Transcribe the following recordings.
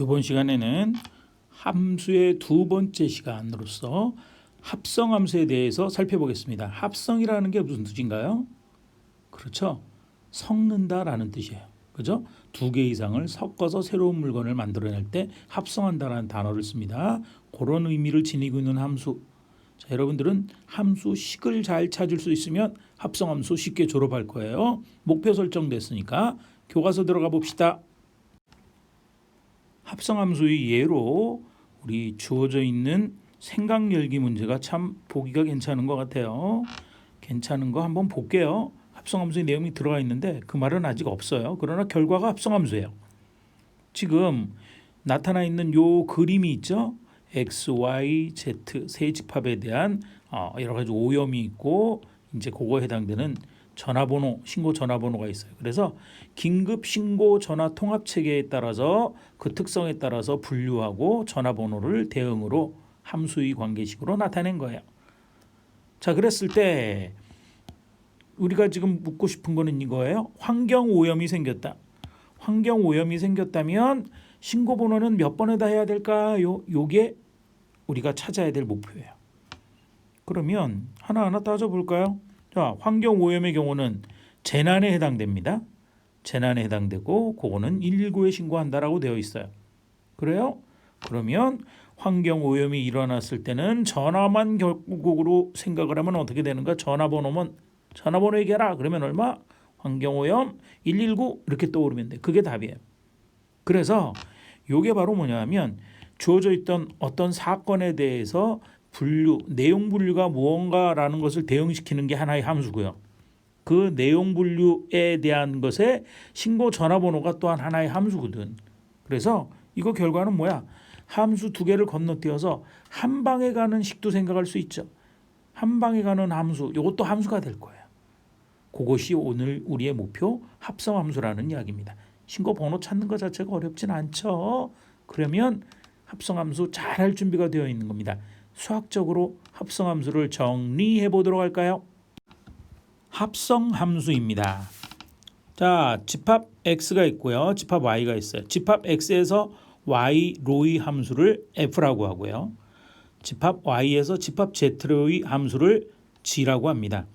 이번 시간에는 함수의 두 번째 시간으로서 합성함수에 대해서 살펴보겠습니다. 합성이라는 게 무슨 뜻인가요? 그렇죠. 섞는다라는 뜻이에요. 그죠? 두 개 이상을 섞어서 새로운 물건을 만들어낼 때 합성한다라는 단어를 씁니다. 그런 의미를 지니고 있는 함수. 자, 여러분들은 함수식을 잘 찾을 수 있으면 합성함수 쉽게 졸업할 거예요. 목표 설정됐으니까 교과서 들어가 봅시다. 합성함수의 예로 우리 주어져 있는 생각열기 문제가 참 보기가 괜찮은 것 같아요. 괜찮은 거 한번 볼게요. 합성함수의 내용이 들어가 있는데 그 말은 아직 없어요. 그러나 결과가 합성함수예요. 지금 나타나 있는 요 그림이 있죠. X, Y, Z 세 집합에 대한 여러 가지 오염이 있고 이제 그거에 해당되는 전화번호, 신고 전화번호가 있어요. 그래서 긴급 신고 전화 통합 체계에 따라서 그 특성에 따라서 분류하고 전화번호를 대응으로 함수의 관계식으로 나타낸 거예요. 자, 그랬을 때 우리가 지금 묻고 싶은 거는 이거예요. 환경 오염이 생겼다. 환경 오염이 생겼다면 신고 번호는 몇 번에다 해야 될까요? 요게 우리가 찾아야 될 목표예요. 그러면 하나하나 따져볼까요? 자, 환경 오염의 경우는 재난에 해당됩니다. 재난에 해당되고 그거는 119에 신고한다라고 되어 있어요. 그래요? 그러면 환경 오염이 일어났을 때는 전화만 결국으로 생각을 하면 어떻게 되는가? 전화번호 얘기해라. 그러면 얼마? 환경 오염 119 이렇게 떠오르면 돼. 그게 답이에요. 그래서 이게 바로 뭐냐면 주어져 있던 어떤 사건에 대해서 분류, 내용 분류가 무언가라는 것을 대응시키는 게 하나의 함수고요. 그 내용 분류에 대한 것에 신고 전화번호가 또한 하나의 함수거든. 그래서 이거 결과는 뭐야? 함수 두 개를 건너뛰어서 한 방에 가는 식도 생각할 수 있죠. 한 방에 가는 함수, 이것도 함수가 될 거예요. 그것이 오늘 우리의 목표 합성함수라는 이야기입니다. 신고 번호 찾는 것 자체가 어렵진 않죠. 그러면 합성함수 잘할 준비가 되어 있는 겁니다. 수학적으로 합성함수를 정리해 보도록 할까요? 합성함수입니다. 자, 집합 x가 있고요. 집합 y가 있어요. 집합 x에서 y로의 함수를 f라고 하고요. 집합 y에서 집합 z로의 함수를 g라고 합니다.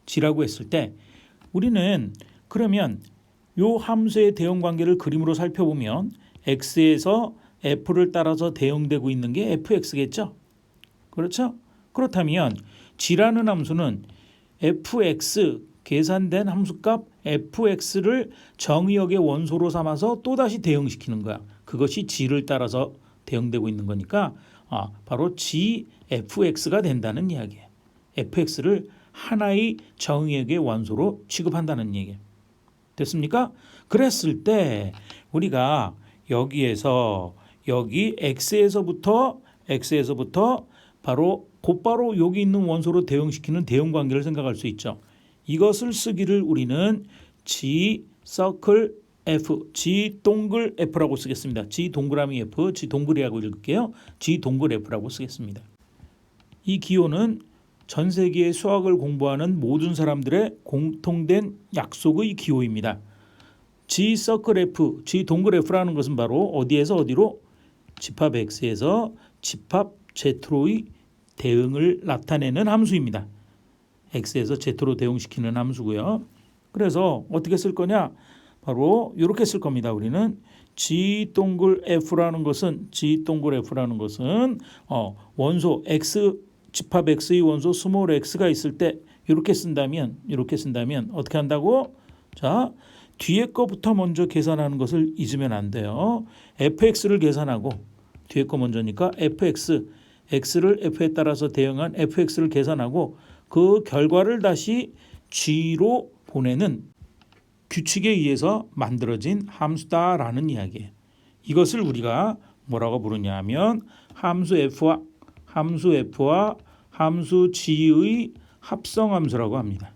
g라고 했을 때 우리는 그러면 요 함수의 대응 관계를 그림으로 살펴보면 x에서 f를 따라서 대응되고 있는 게 fx겠죠? 그렇죠? 그렇다면 g라는 함수는 fx 계산된 함수값 fx를 정의역의 원소로 삼아서 또다시 대응시키는 거야. 그것이 g를 따라서 대응되고 있는 거니까 바로 gfx가 된다는 이야기예요. fx를 하나의 정의역의 원소로 취급한다는 얘기예요. 됐습니까? 그랬을 때 우리가 여기에서 여기 x에서부터 바로 곧바로 여기 있는 원소로 대응시키는 대응 관계를 생각할 수 있죠. 이것을 쓰기를 우리는 G 서클 F, G 동글 F라고 쓰겠습니다. G 동그라미 F, G 동글이라고 읽을게요. G 동글 F라고 쓰겠습니다. 이 기호는 전 세계의 수학을 공부하는 모든 사람들의 공통된 약속의 기호입니다. G 서클 F, G 동글 F라는 것은 바로 어디에서 어디로? 집합 X에서 집합 Z로의 대응을 나타내는 함수입니다. X에서 Z로 대응시키는 함수고요. 그래서 어떻게 쓸 거냐? 바로 이렇게 쓸 겁니다. 우리는 G 동글 F라는 것은 원소 X 집합 X의 원소 스몰 x가 있을 때 이렇게 쓴다면 어떻게 한다고? 자, 뒤에 거부터 먼저 계산하는 것을 잊으면 안 돼요. fx를 계산하고 뒤에 거 먼저니까 x를 f에 따라서 대응한 fx를 계산하고 그 결과를 다시 g로 보내는 규칙에 의해서 만들어진 함수다라는 이야기예요. 이것을 우리가 뭐라고 부르냐 하면 함수 f와 함수 g의 합성함수라고 합니다.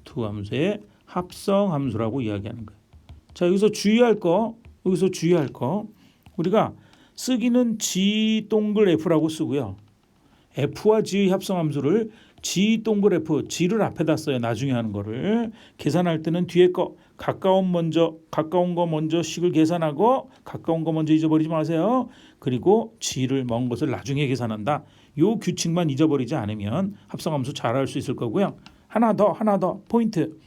두 함수의 합성함수라고 이야기하는 거예요. 자, 여기서 주의할 거 우리가 쓰기는 G 동글 F라고 쓰고요. F와 G의 합성함수를 G 동글 F, G를 앞에다 써요. 나중에 하는 거를 계산할 때는 뒤에 거 가까운 거 먼저 식을 계산하고 가까운 거 먼저 잊어버리지 마세요. 그리고 g를 먼 것을 나중에 계산한다. 요 규칙만 잊어버리지 않으면 합성함수 잘할 수 있을 거고요. 하나 더 포인트.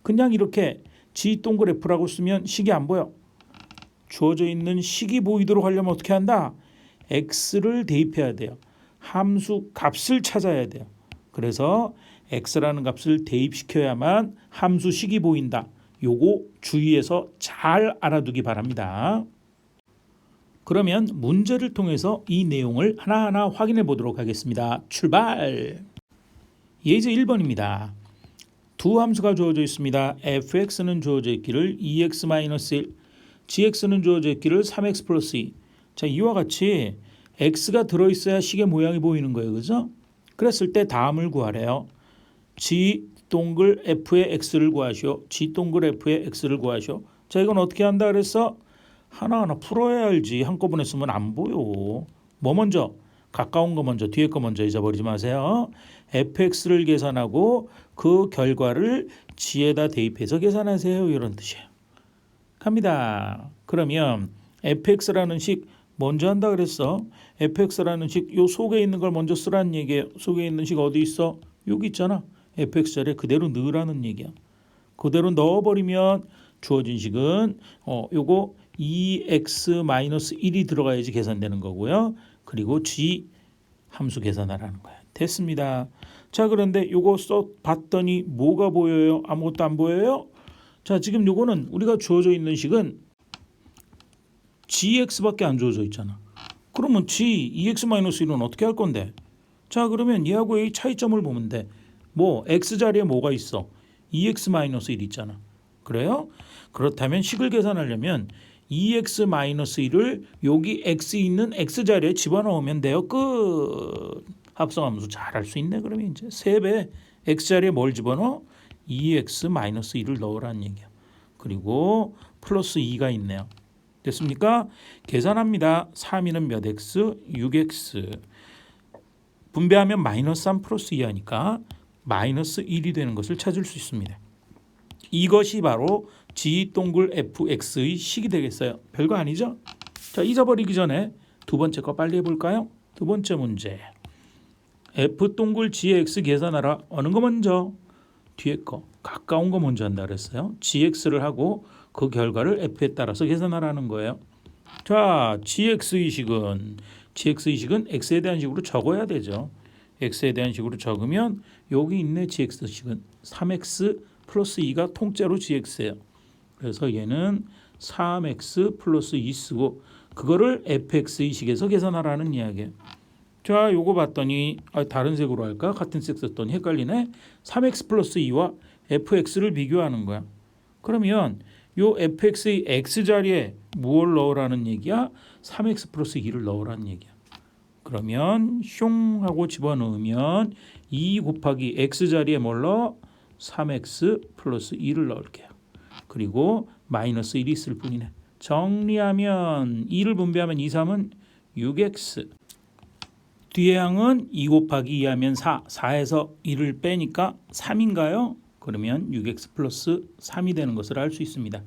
그냥 이렇게 g 동글 f라고 쓰면 식이 안 보여. 주어져 있는 식이 보이도록 하려면 어떻게 한다? x를 대입해야 돼요. 함수 값을 찾아야 돼요. 그래서 x라는 값을 대입시켜야만 함수 식이 보인다. 요거 주의해서 잘 알아두기 바랍니다. 그러면 문제를 통해서 이 내용을 하나하나 확인해 보도록 하겠습니다. 출발! 예제 1번입니다. 두 함수가 주어져 있습니다. fx는 주어져 있기를 2x-1, gx는 주어져 있기를 3x 플러스 2. 자, 이와 같이 x가 들어있어야 식의 모양이 보이는 거예요. 그죠? 그랬을 때 다음을 구하래요. g 동글 f의 x를 구하시오. g 동글 f의 x를 구하시오. 자, 이건 어떻게 한다 그랬어? 하나하나 풀어야 알지. 한꺼번에 쓰면 안 보여. 뭐 먼저? 가까운 거 먼저, 뒤에 거 먼저 잊어버리지 마세요. fx를 계산하고 그 결과를 g에다 대입해서 계산하세요. 이런 뜻이에요. 갑니다. 그러면 fx라는 식 먼저 한다 그랬어. fx라는 식 요 속에 있는 걸 먼저 쓰라는 얘기예요. 속에 있는 식 어디 있어? 여기 있잖아. fx 자리에 그대로 넣으라는 얘기야. 그대로 넣어버리면 주어진 식은 요거 2x-1이 들어가야지 계산되는 거고요. 그리고 g 함수 계산하라는 거야. 됐습니다. 자, 그런데 요거 봤더니 뭐가 보여요? 아무것도 안 보여요? 자, 지금 요거는 우리가 주어져 있는 식은 gx밖에 안 주어져 있잖아. 그러면 g 2x-1은 어떻게 할 건데? 자, 그러면 얘하고 이 차이점을 보면 돼. 뭐 x 자리에 뭐가 있어? 2x-1 있잖아. 그래요? 그렇다면 식을 계산하려면 2x-1을 여기 x 있는 x 자리에 집어넣으면 돼요. 끝. 합성함수 잘할 수 있네. 그러면 이제 3배 x 자리에 뭘 집어넣어? 2x-1을 넣으라는 얘기야. 그리고 플러스 2가 있네요. 됐습니까? 계산합니다. 3이는 몇 x? 6x. 분배하면 마이너스 3 플러스 2 하니까 마이너스 1이 되는 것을 찾을 수 있습니다. 이것이 바로 g 동글 fx의 식이 되겠어요. 별거 아니죠? 자, 잊어버리기 전에 두 번째 거 빨리 해볼까요? 두 번째 문제. f 동글 gx 계산하라. 어느 거 먼저? 뒤에 거. 가까운 거 먼저 한다 그랬어요. gx를 하고 그 결과를 f에 따라서 계산하라는 거예요. 자, gx의 식은 x에 대한 식으로 적어야 되죠. x에 대한 식으로 적으면 여기 있네. gx식은 3x 플러스 2가 통째로 gx예요. 그래서 얘는 3x 플러스 2 쓰고 그거를 fx의 식에서 계산하라는 이야기예요. 자, 요거 봤더니 다른 색으로 할까? 같은 색 썼더니 헷갈리네. 3x 플러스 2와 fx를 비교하는 거야. 그러면 요 fx의 x 자리에 무엇을 넣으라는 얘기야? 3x 플러스 2를 넣으라는 얘기야. 그러면 슝 하고 집어넣으면 2 곱하기 x 자리에 뭘 넣어? 3x 플러스 2를 넣을게요. 그리고 마이너스 1이 있을 뿐이네. 정리하면 2를 분배하면 2, 3은 6x. 뒤에 항은 2 곱하기 2 하면 4. 4에서 1을 빼니까 3인가요? 그러면 6x 플러스 3이 되는 것을 알 수 있습니다.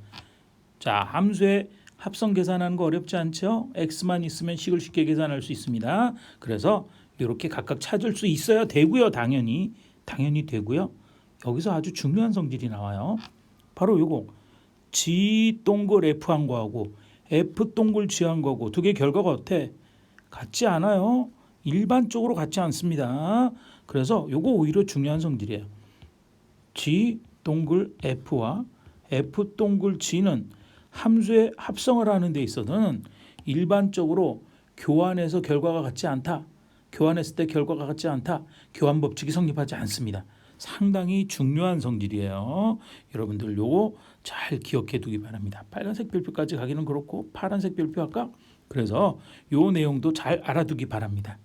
자, 함수의 합성 계산하는 거 어렵지 않죠? x만 있으면 식을 쉽게 계산할 수 있습니다. 그래서 이렇게 각각 찾을 수 있어야 되고요. 당연히 되고요. 여기서 아주 중요한 성질이 나와요. 바로 요거 g 동글 f 한 거하고 f 동글 g 한 거고 두 개 결과가 어때? 같지 않아요. 일반적으로 같지 않습니다. 그래서 요거 오히려 중요한 성질이에요. g 동글 f와 f 동글 g는 함수의 합성을 하는 데 있어서는 일반적으로 교환해서 결과가 같지 않다. 교환했을 때 결과가 같지 않다. 교환 법칙이 성립하지 않습니다. 상당히 중요한 성질이에요. 여러분들 요거 잘 기억해 두기 바랍니다. 빨간색 별표까지 가기는 그렇고 파란색 별표 할까? 그래서 요 내용도 잘 알아두기 바랍니다.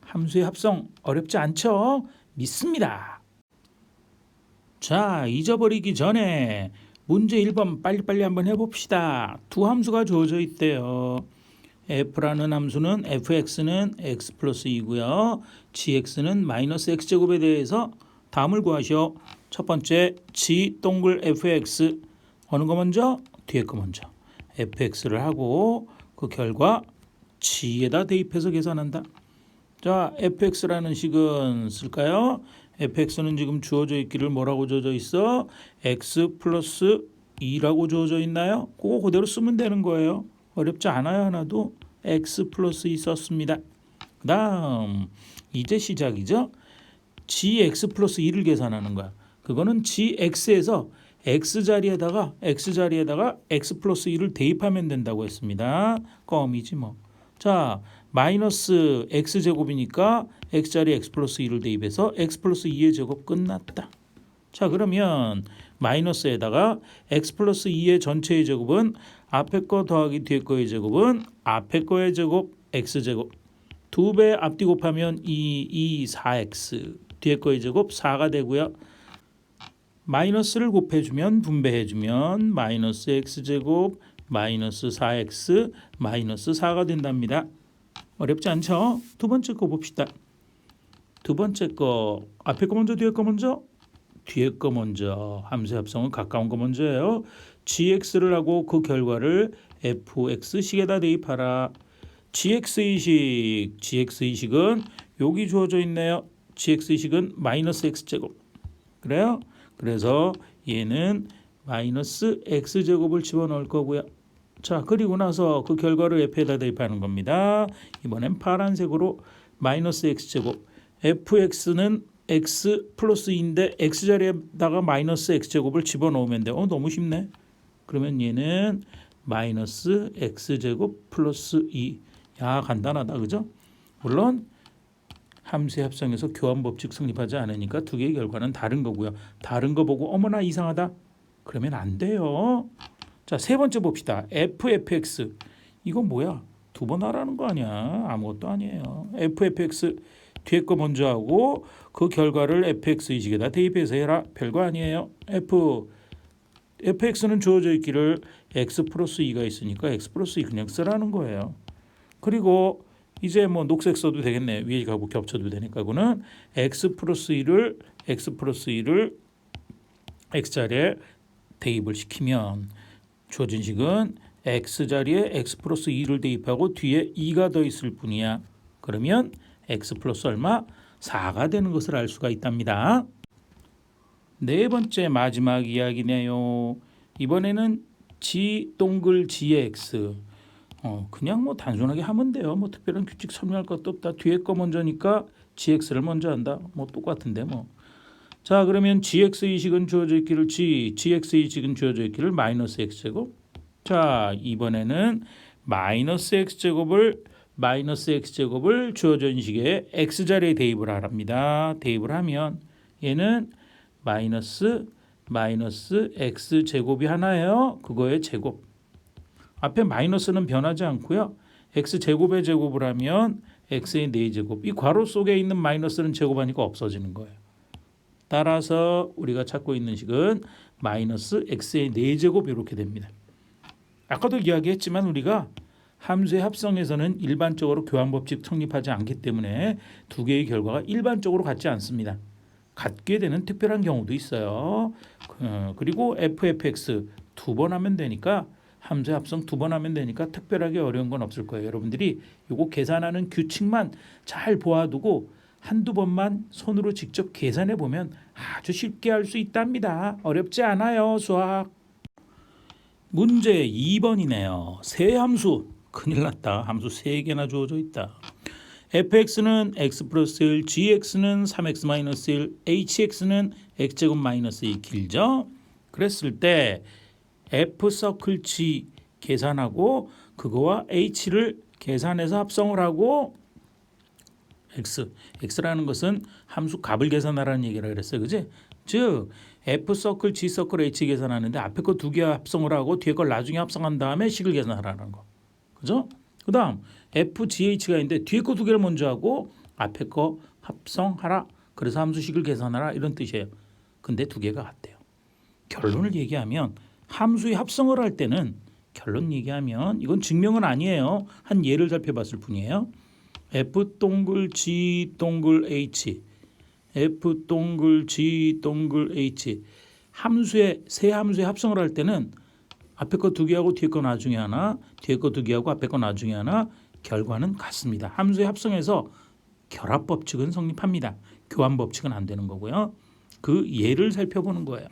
함수의 합성 어렵지 않죠? 믿습니다. 자, 잊어버리기 전에 문제 1번 빨리빨리 한번 해봅시다. 두 함수가 주어져 있대요. f라는 함수는 fx는 x 플러스 2고요. gx는 마이너스 x제곱에 대해서 다음을 구하시오. 첫 번째 g 동글 fx 어느 거 먼저? 뒤에 거 먼저. fx를 하고 그 결과 g에다 대입해서 계산한다. 자, fx라는 식은 쓸까요? fx는 지금 주어져 있기를 뭐라고 주어져 있어? x 플러스 2라고 주어져 있나요? 그거 그대로 쓰면 되는 거예요. 어렵지 않아요. 하나도. x 플러스 2 썼습니다. 그 다음 이제 시작이죠. gx 플러스 2를 계산하는 거야. 그거는 gx에서 x자리에다가 x 플러스 2를 대입하면 된다고 했습니다. 껌이지 뭐. 자, 마이너스 x제곱이니까 x자리에 x 플러스 2를 대입해서 x 플러스 2의 제곱 끝났다. 자, 그러면 마이너스에다가 x 플러스 2의 전체의 제곱은 앞에 거 더하기 뒤에 거의 제곱은 앞에 거의 제곱 x제곱 2배 앞뒤 곱하면 2, 4x 뒤에 거의 제곱 4가 되고요. 마이너스를 곱해주면 분배해주면 마이너스 x제곱 마이너스 4x 마이너스 4가 된답니다. 어렵지 않죠? 두 번째 거 봅시다. 두 번째 거 앞에 거 먼저 뒤에 거 먼저? 뒤에 거 먼저. 함수의 합성은 가까운 거 먼저예요. gx를 하고 그 결과를 fx식에다 대입하라. gx의식은 여기 주어져 있네요. gx의식은 마이너스 x제곱. 그래요? 그래서 얘는 마이너스 x제곱을 집어넣을 거고요. 자, 그리고 나서 그 결과를 f에다 대입하는 겁니다. 이번엔 파란색으로 마이너스 x제곱. fx는 x 플러스 2인데 x자리에다가 마이너스 x제곱을 집어넣으면 돼요. 너무 쉽네. 그러면 얘는 마이너스 x제곱 플러스 2. 야, 간단하다. 그죠? 물론 함수의 합성에서 교환법칙 성립하지 않으니까 두 개의 결과는 다른 거고요. 다른 거 보고 어머나 이상하다. 그러면 안 돼요. 자, 세 번째 봅시다. fx. 이건 뭐야? 두 번 하라는 거 아니야. 아무것도 아니에요. fx 뒤에 거 먼저 하고 그 결과를 fx의식에다 대입해서 해라. 별거 아니에요. fx는 주어져 있기를 x 플러스 2가 있으니까 x 플러스 2 그냥 쓰라는 거예요. 그리고 이제 뭐 녹색 써도 되겠네. 위에 가고 겹쳐도 되니까 그거는 x 플러스 2를 x자리에 대입을 시키면 주어진 식은 x자리에 x 플러스 2를 대입하고 뒤에 2가 더 있을 뿐이야. 그러면 x 플러스 얼마? 4가 되는 것을 알 수가 있답니다. 네 번째 마지막 이야기네요. 이번에는 g 동글 g의 x. 그냥 뭐 단순하게 하면 돼요. 뭐 특별한 규칙 설명할 것도 없다. 뒤에 거 먼저니까 gx를 먼저 한다. 뭐 똑같은데 뭐. 자, 그러면 gx의식은 주어져 있기를 gx의식은 주어져 있기를 마이너스 x제곱. 자, 이번에는 마이너스 x제곱을 주어져 있는 식에 x자리에 대입을 하랍니다. 대입을 하면 얘는 마이너스 x제곱이 하나예요. 그거의 제곱. 앞에 마이너스는 변하지 않고요. x제곱의 제곱을 하면 x의 4제곱. 이 괄호 속에 있는 마이너스는 제곱하니까 없어지는 거예요. 따라서 우리가 찾고 있는 식은 마이너스 x의 4제곱 이렇게 됩니다. 아까도 이야기했지만 우리가 함수의 합성에서는 일반적으로 교환법칙 성립하지 않기 때문에 두 개의 결과가 일반적으로 같지 않습니다. 같게 되는 특별한 경우도 있어요. 그리고 fx 두 번 하면 되니까 함수의 합성 두 번 하면 되니까 특별하게 어려운 건 없을 거예요. 여러분들이 이거 계산하는 규칙만 잘 보아두고 한두 번만 손으로 직접 계산해 보면 아주 쉽게 할 수 있답니다. 어렵지 않아요. 수학. 문제 2번이네요. 세 함수. 큰일 났다. 함수 3개나 주어져 있다. fx는 x 플러스 1, gx는 3x 마이너스 1, hx는 x제곱 마이너스 2 길죠? 그랬을 때 f 서클 g 계산하고 그거와 h를 계산해서 합성을 하고 x라는 것은 함수 값을 계산하라는 얘기라 그랬어요. 그지? 즉 f 서클 g 서클 h 계산하는데 앞에 거 두 개 합성을 하고 뒤에 걸 나중에 합성한 다음에 식을 계산하라는 거. 그죠? 그 다음 FGH가 있는데 뒤에 거 두 개를 먼저 하고 앞에 거 합성하라. 그래서 함수식을 계산하라 이런 뜻이에요. 근데 두 개가 같대요. 결론을 얘기하면 함수의 합성을 할 때는 결론 얘기하면 이건 증명은 아니에요. 한 예를 살펴봤을 뿐이에요. F 동글 G 동글 H F 동글 G 동글 H 세 함수의 합성을 할 때는 앞에 거 두 개하고 뒤에 거 나중에 하나, 뒤에 거 두 개하고 앞에 거 나중에 하나, 결과는 같습니다. 함수의 합성에서 결합 법칙은 성립합니다. 교환 법칙은 안 되는 거고요. 그 예를 살펴보는 거예요.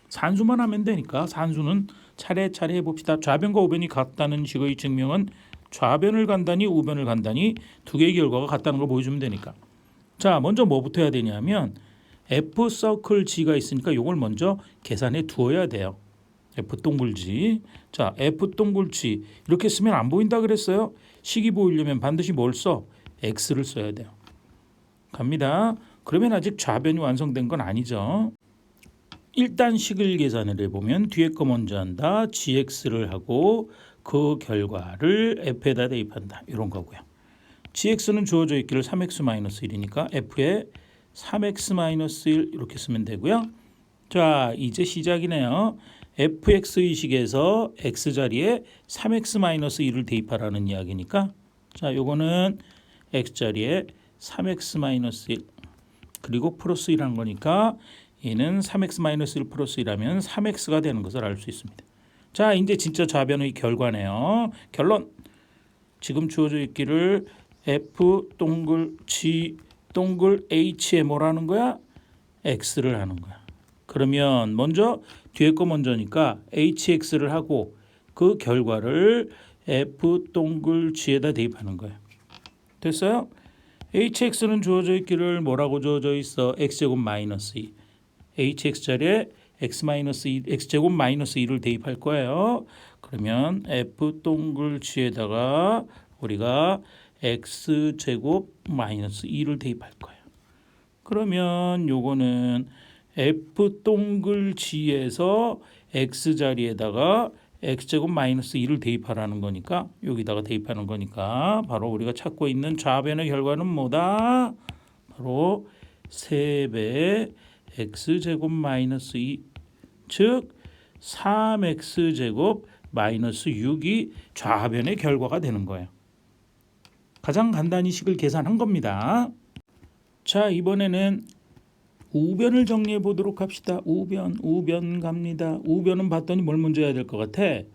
산수만 하면 되니까 산수는 차례차례 해봅시다. 좌변과 우변이 같다는 식의 증명은 좌변을 간다니 우변을 간다니 두 개의 결과가 같다는 걸 보여주면 되니까. 자, 먼저 뭐부터 해야 되냐면 F 서클 G가 있으니까 이걸 먼저 계산해 두어야 돼요. F 동글 G. 자, F 동글 G 이렇게 쓰면 안 보인다 그랬어요. 식이 보이려면 반드시 뭘 써? X를 써야 돼요. 갑니다. 그러면 아직 좌변이 완성된 건 아니죠. 일단 식을 계산을 해보면 뒤에 거 먼저 한다. GX를 하고 그 결과를 F에다 대입한다. 이런 거고요. GX는 주어져 있기를 3x-1이니까 F에 3x-1 이렇게 쓰면 되고요. 자, 이제 시작이네요. fx의식에서 x자리에 3x-1을 대입하라는 이야기니까 자, 요거는 x자리에 3x-1 그리고 플러스 1한 거니까 얘는 3x-1 플러스 1하면 3x가 되는 것을 알 수 있습니다. 자, 이제 진짜 좌변의 결과네요. 결론. 지금 주어져 있기를 F 동글 G 동글 H에 뭐라는 거야? X를 하는 거야. 그러면 먼저 뒤에 거 먼저니까 HX를 하고 그 결과를 F 동글 G에다 대입하는 거야. 됐어요? HX는 주어져 있기를 뭐라고 주어져 있어? X제곱 마이너스 2. HX 자리에 X제곱 마이너스 2를 대입할 거예요. 그러면 F 동글 G에다가 우리가 X제곱 마이너스 2를 대입할 거예요. 그러면 요거는 F 동글 G에서 X 자리에다가 X제곱 마이너스 2를 대입하라는 거니까 여기다가 대입하는 거니까 바로 우리가 찾고 있는 좌변의 결과는 뭐다? 바로 3배 X제곱 마이너스 2 즉 3X제곱 마이너스 6이 좌변의 결과가 되는 거예요. 가장 간단히 식을 계산한 겁니다. 자, 이번에는 우변을 정리해 보도록 합시다. 우변 갑니다. 우변은 봤더니 뭘 먼저 해야 될 것 같아?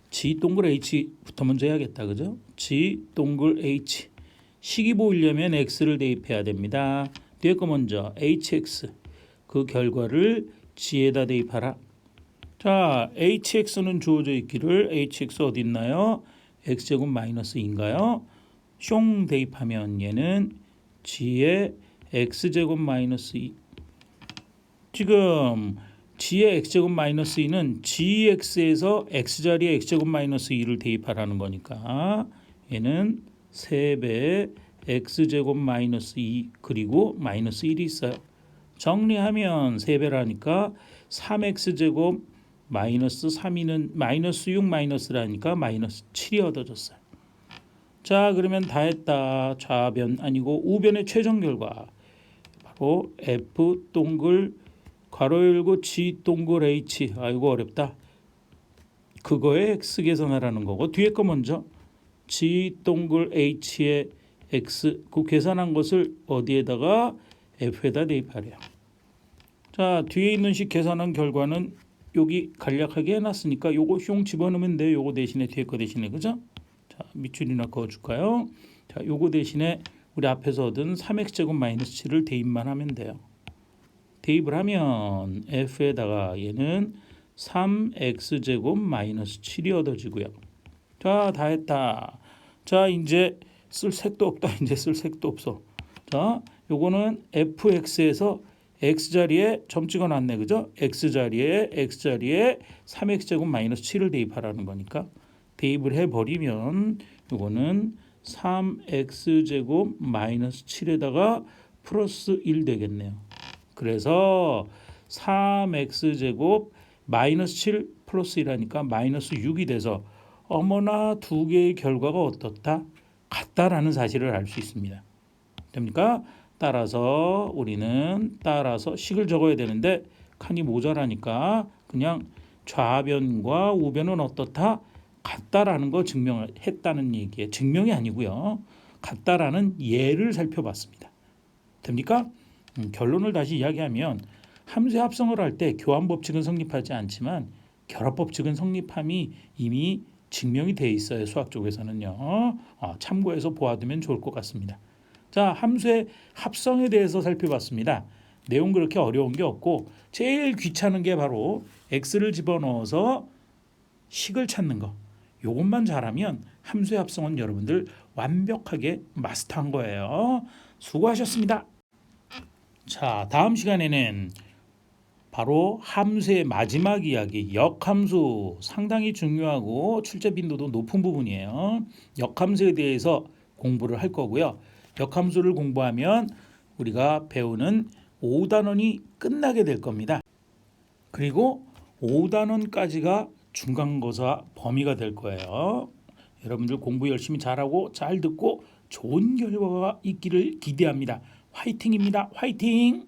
G 동글 H부터 먼저 해야겠다. 그죠? G 동글 H. 식이 보이려면 X를 대입해야 됩니다. 뒤에 거 먼저 HX. 그 결과를 G에다 대입하라. 자, HX는 주어져 있기를 HX 어디 있나요? X제곱 마이너스 2인가요? 숑 대입하면 얘는 G의 X제곱 마이너스 2. 지금 G의 X제곱 마이너스 2는 GX에서 X자리에 X제곱 마이너스 2를 대입하라는 거니까 얘는 3배 X제곱 마이너스 2 그리고 마이너스 1이 있어요. 정리하면 3배라니까 3X제곱 마이너스 3이는 마이너스 6 마이너스라니까 마이너스 7이 얻어졌어요. 자, 그러면 다 했다. 좌변 아니고 우변의 최종 결과 바로 F 동글 괄호 열고 G 동글 H. 아이고 어렵다. 그거에 X 계산하라는 거고 뒤에 거 먼저 G 동글 H의 X 그 계산한 것을 어디에다가 F에다 대입하래요. 자, 뒤에 있는 식 계산한 결과는 여기 간략하게 해놨으니까 요거 흉 집어넣으면 돼요. 요거 대신에 뒤에 거 대신에 그죠? 자, 밑줄이나 그어줄까요? 자, 요거 대신에 우리 앞에서 얻은 3x제곱 마이너스 7을 대입만 하면 돼요. 대입을 하면 F에다가 얘는 3x제곱 마이너스 7이 얻어지고요. 자, 다 했다. 자, 이제 쓸 색도 없다. 이제 쓸 색도 없어. 자, 요거는 fx에서 x자리에 점 찍어놨네. 그죠? x자리에 3x제곱 마이너스 7을 대입하라는 거니까 대입을 해버리면 요거는 3x제곱 마이너스 7에다가 플러스 1 되겠네요. 그래서 3x제곱 마이너스 7 플러스 1하니까 마이너스 6이 돼서 어머나 두 개의 결과가 어떻다? 같다라는 사실을 알 수 있습니다. 됩니까? 따라서 우리는 식을 적어야 되는데 칸이 모자라니까 그냥 좌변과 우변은 어떻다? 같다라는 거 증명을 했다는 얘기예요. 증명이 아니고요. 같다라는 예를 살펴봤습니다. 됩니까? 결론을 다시 이야기하면 함수의 합성을 할 때 교환 법칙은 성립하지 않지만 결합 법칙은 성립함이 이미 증명이 돼 있어요. 수학 쪽에서는요. 참고해서 보아두면 좋을 것 같습니다. 자, 함수의 합성에 대해서 살펴봤습니다. 내용 그렇게 어려운 게 없고 제일 귀찮은 게 바로 x를 집어넣어서 식을 찾는 거. 요것만 잘하면 함수의 합성은 여러분들 완벽하게 마스터한 거예요. 수고하셨습니다. 자, 다음 시간에는 바로 함수의 마지막 이야기, 역함수, 상당히 중요하고 출제 빈도도 높은 부분이에요. 역함수에 대해서 공부를 할 거고요. 역함수를 공부하면 우리가 배우는 5단원이 끝나게 될 겁니다. 그리고 5단원까지가 중간고사 범위가 될 거예요. 여러분들 공부 열심히 잘하고 잘 듣고 좋은 결과가 있기를 기대합니다. 화이팅입니다. 화이팅!